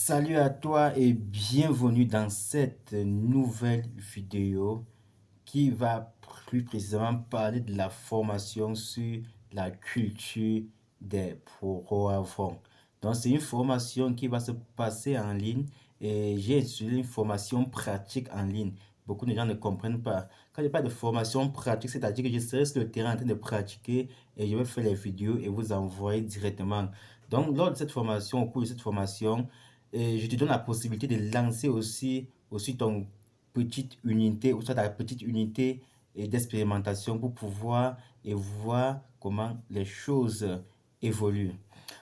Salut à toi et bienvenue dans cette nouvelle vidéo qui va plus précisément parler de la formation sur la culture des poivrons. Donc c'est une formation qui va se passer en ligne et j'ai utilisé une formation pratique en ligne. Beaucoup de gens ne comprennent pas. Quand je parle de formation pratique, c'est-à-dire que je serai sur le terrain en train de pratiquer et je vais faire les vidéos et vous envoyer directement. Donc lors de cette formation, au cours de cette formation, je te donne la possibilité de lancer aussi ton petite unité ou soit ta petite unité d'expérimentation pour pouvoir et voir comment les choses évoluent.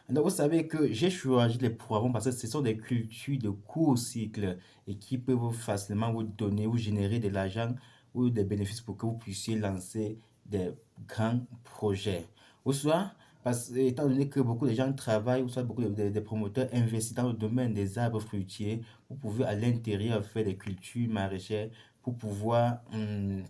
Donc, vous savez que j'ai choisi les poivrons parce que ce sont des cultures de court cycle et qui peuvent facilement vous donner ou générer de l'argent ou des bénéfices pour que vous puissiez lancer des grands projets. Ou soit, étant donné que beaucoup de gens travaillent, ou soit beaucoup de promoteurs investissent dans le domaine des arbres fruitiers, vous pouvez à l'intérieur faire des cultures maraîchères pour pouvoir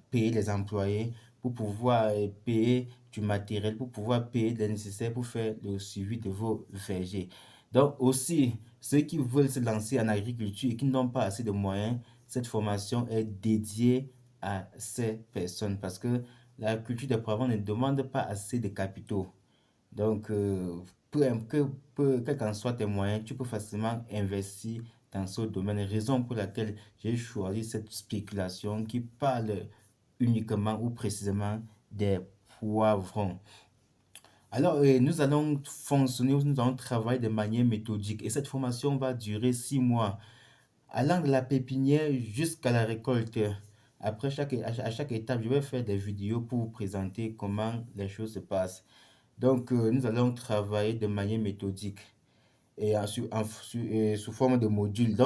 payer les employés, pour pouvoir payer du matériel, pour pouvoir payer les nécessaires pour faire le suivi de vos vergers. Donc aussi, ceux qui veulent se lancer en agriculture et qui n'ont pas assez de moyens, cette formation est dédiée à ces personnes parce que la culture des poivrons ne demande pas assez de capitaux. Donc, quels qu'en soient tes moyens, tu peux facilement investir dans ce domaine. Raison pour laquelle j'ai choisi cette spéculation qui parle uniquement ou précisément des poivrons. Alors, nous allons fonctionner, nous allons travailler de manière méthodique et cette formation va durer 6 mois, allant de la pépinière jusqu'à la récolte. Après à chaque étape, je vais faire des vidéos pour vous présenter comment les choses se passent. Donc, nous allons travailler de manière méthodique et sous forme de modules.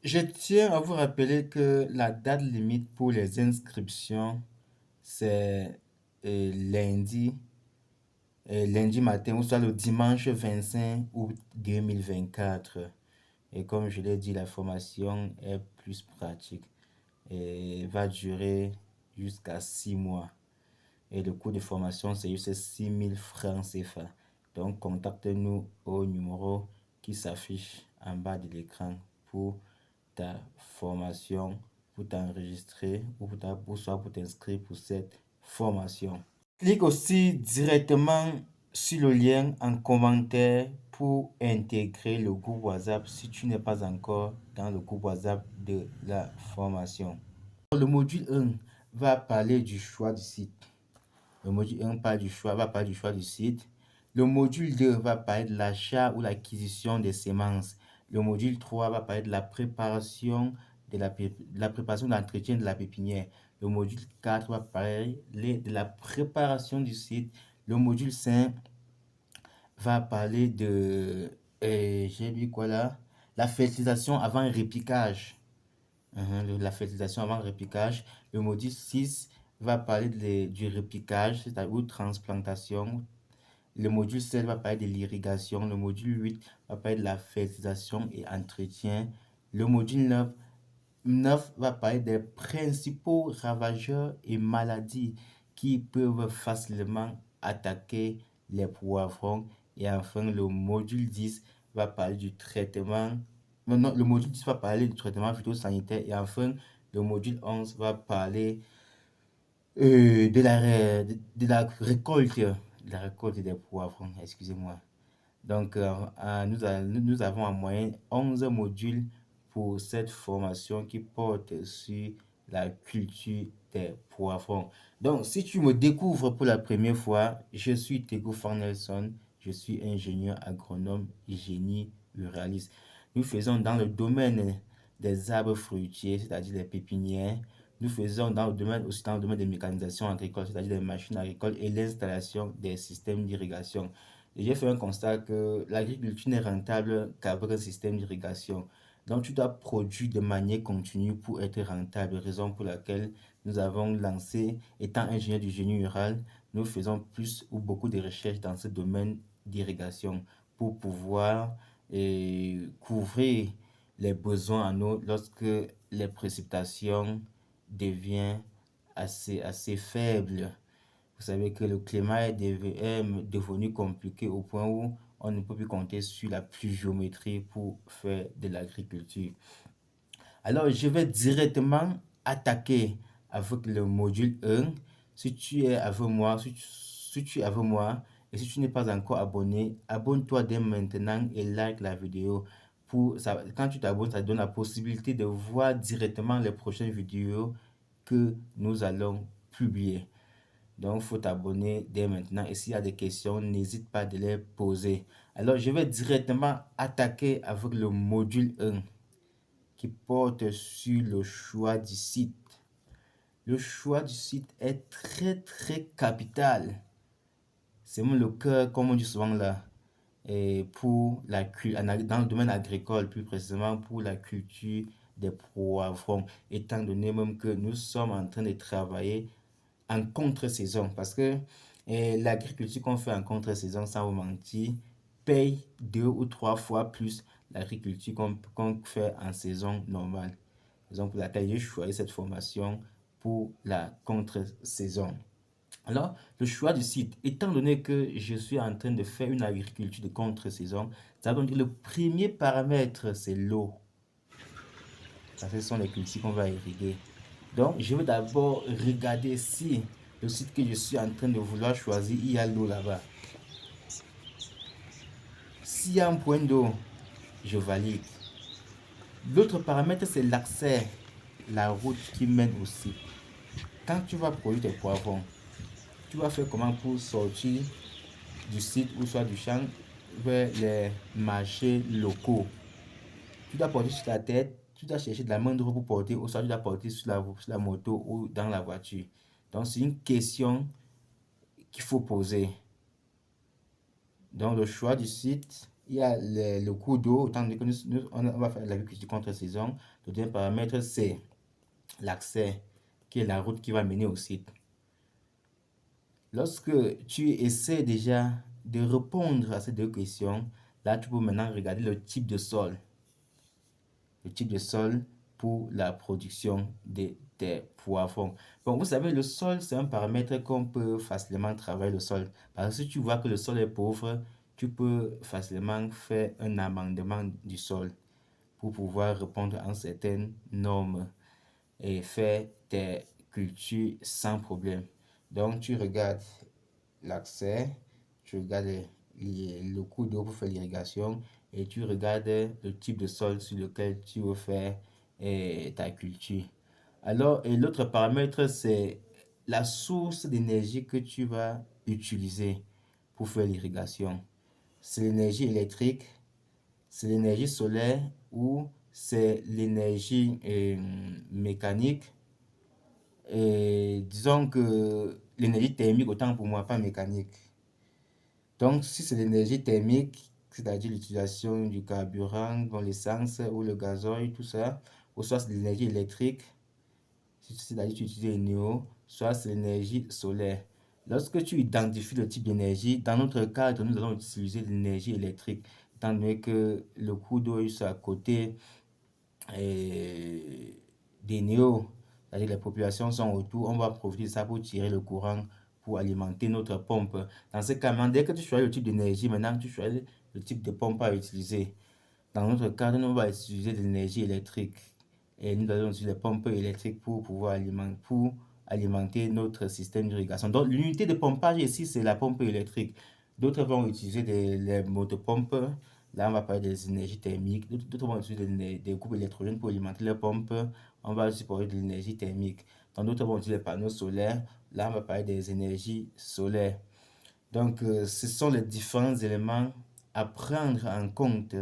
Je tiens à vous rappeler que la date limite pour les inscriptions, c'est lundi, lundi matin, ou soit le dimanche 25 août 2024. Et comme je l'ai dit, la formation est plus pratique et va durer jusqu'à 6 mois. Et le coût de formation, c'est juste 6 000 francs CFA. Donc, contacte-nous au numéro qui s'affiche en bas de l'écran pour ta formation, pour t'enregistrer ou soit pour t'inscrire pour cette formation. Clique aussi directement sur le lien en commentaire pour intégrer le groupe WhatsApp si tu n'es pas encore dans le groupe WhatsApp de la formation. Le module 1 va parler du choix du site. Le module 1 va parler du choix du site. Le module 2 va parler de l'achat ou l'acquisition des semences. Le module 3 va parler de la préparation de l'entretien de la pépinière. Le module 4 va parler de la préparation du site. Le module 5 va parler de, j'ai vu quoi là? La fertilisation avant répliquage. La fertilisation avant le répliquage. Le module 6 va parler du répliquage, c'est-à-dire ou transplantation. Le module 7 va parler de l'irrigation. Le module 8 va parler de la fertilisation et entretien. Le module 9 va parler des principaux ravageurs et maladies qui peuvent facilement attaquer les poivrons. Et enfin, le module 10 va parler du traitement. Non, le module 10 va parler du traitement phytosanitaire. Et enfin, le module 11 va parler de la récolte, des poivrons, excusez-moi. Donc, nous avons en moyenne 11 modules pour cette formation qui porte sur la culture des poivrons. Donc, si tu me découvres pour la première fois, je suis Tego Nelson, je suis ingénieur agronome génie ruraliste. Nous faisons dans le domaine des arbres fruitiers, c'est-à-dire les pépinières. Nous faisons aussi dans le domaine des mécanisations agricoles, c'est-à-dire des machines agricoles et l'installation des systèmes d'irrigation. Et j'ai fait un constat que l'agriculture n'est rentable qu'avec un système d'irrigation. Donc, tu dois produire de manière continue pour être rentable, raison pour laquelle nous avons lancé, étant ingénieur du génie rural, nous faisons plus ou beaucoup de recherches dans ce domaine d'irrigation pour pouvoir couvrir les besoins en eau lorsque les précipitations deviennent assez faibles. Vous savez que le climat est devenu compliqué au point où on ne peut plus compter sur la pluviométrie pour faire de l'agriculture. Alors, je vais directement attaquer avec le module 1. Si tu es avec moi, si tu es avec moi et si tu n'es pas encore abonné, abonne-toi dès maintenant et like la vidéo. Pour ça, quand tu t'abonnes, ça te donne la possibilité de voir directement les prochaines vidéos que nous allons publier. Donc, il faut t'abonner dès maintenant. Et s'il y a des questions, n'hésite pas de les poser. Alors, je vais directement attaquer avec le module 1 qui porte sur le choix du site. Le choix du site est très capital. C'est même le cœur, comme on dit souvent là, et pour dans le domaine agricole, plus précisément pour la culture des poivrons, étant donné même que nous sommes en train de travailler en contre-saison, parce que l'agriculture qu'on fait en contre-saison, sans vous mentir, paye 2 ou 3 fois plus l'agriculture qu'on fait en saison normale. Raison pour laquelle j'ai choisi cette formation pour la contre-saison. Alors, le choix du site, étant donné que je suis en train de faire une agriculture de contre-saison, ça veut dire que le premier paramètre, c'est l'eau. Ce sont les cultures qu'on va irriguer. Donc, je vais d'abord regarder si le site que je suis en train de vouloir choisir, il y a l'eau là-bas. S'il y a un point d'eau, je valide. L'autre paramètre, c'est l'accès, la route qui mène au site. Quand tu vas produire tes poivrons, tu vas faire comment pour sortir du site ou soit du champ vers les marchés locaux. Tu dois porter sur ta tête, tu dois chercher de la main d'œuvre pour porter, ou soit tu dois porter sur la moto ou dans la voiture. Donc, c'est une question qu'il faut poser. Donc, le choix du site, il y a le cours d'eau, autant que on va faire l'agriculture contre-saison. Le deuxième paramètre, c'est l'accès, qui est la route qui va mener au site. Lorsque tu essaies déjà de répondre à ces deux questions, là, tu peux maintenant regarder le type de sol. Le type de sol pour la production des poivrons. Bon, vous savez, le sol, c'est un paramètre qu'on peut facilement travailler le sol. Parce que si tu vois que le sol est pauvre, tu peux facilement faire un amendement du sol pour pouvoir répondre à certaines normes et faire tes cultures sans problème. Donc, tu regardes l'accès, tu regardes le cours d'eau pour faire l'irrigation et tu regardes le type de sol sur lequel tu veux faire ta culture. Alors, et l'autre paramètre, c'est la source d'énergie que tu vas utiliser pour faire l'irrigation. C'est l'énergie électrique, c'est l'énergie solaire ou c'est l'énergie mécanique. Et disons que l'énergie thermique, autant pour moi, pas mécanique. Donc, si c'est l'énergie thermique, c'est-à-dire l'utilisation du carburant, dans l'essence ou le gazoil, tout ça, ou soit c'est l'énergie électrique, c'est-à-dire tu utilises l'énéo, soit c'est l'énergie solaire. Lorsque tu identifies le type d'énergie, dans notre cas, nous allons utiliser l'énergie électrique, étant donné que le cours d'eau est à côté des néos, c'est-à-dire les populations sont autour, on va profiter de ça pour tirer le courant pour alimenter notre pompe. Dans ce cas, dès que tu choisis le type d'énergie, maintenant tu choisis le type de pompe à utiliser. Dans notre cas, nous allons utiliser de l'énergie électrique et nous allons utiliser les pompes électriques pour pouvoir alimenter notre système d'irrigation. Donc l'unité de pompage ici, c'est la pompe électrique. D'autres vont utiliser les motopompes. Là, on va parler des énergies thermiques. D'autres vont utiliser des groupes électrogènes pour alimenter les pompes. On va aussi parler de l'énergie thermique. Donc, d'autres vont utiliser les panneaux solaires. Là, on va parler des énergies solaires. Donc, ce sont les différents éléments à prendre en compte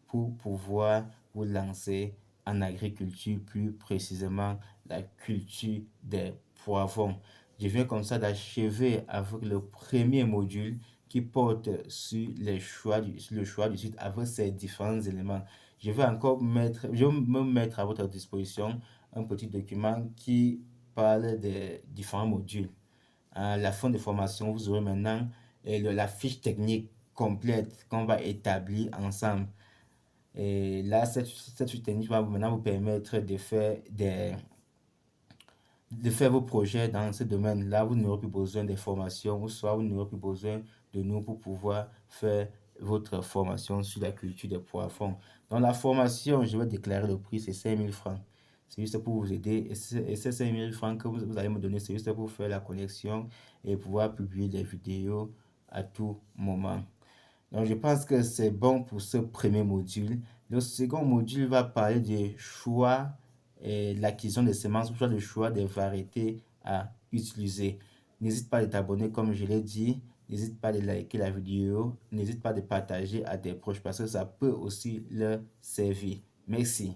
pour pouvoir vous lancer en agriculture, plus précisément la culture des poivrons. Je viens comme ça d'achever avec le premier module qui porte sur le choix du site avec ces différents éléments. Je vais me mettre à votre disposition un petit document qui parle des différents modules. À la fin de formation, vous aurez maintenant la fiche technique complète qu'on va établir ensemble. Et là, cette fiche technique va maintenant vous permettre de faire vos projets dans ce domaine. Là, vous n'aurez plus besoin des formations, ou soit vous n'aurez plus besoin de nous pour pouvoir faire votre formation sur la culture des poivrons. Dans la formation, je vais déclarer le prix, c'est 5 000 francs. C'est juste pour vous aider. Et ces 5 000 francs que vous allez me donner, c'est juste pour faire la connexion et pouvoir publier des vidéos à tout moment. Donc, je pense que c'est bon pour ce premier module. Le second module va parler du choix et l'acquisition des semences, soit le choix des variétés à utiliser. N'hésite pas à t'abonner comme je l'ai dit. N'hésite pas à liker la vidéo. N'hésite pas à partager à tes proches parce que ça peut aussi leur servir. Merci.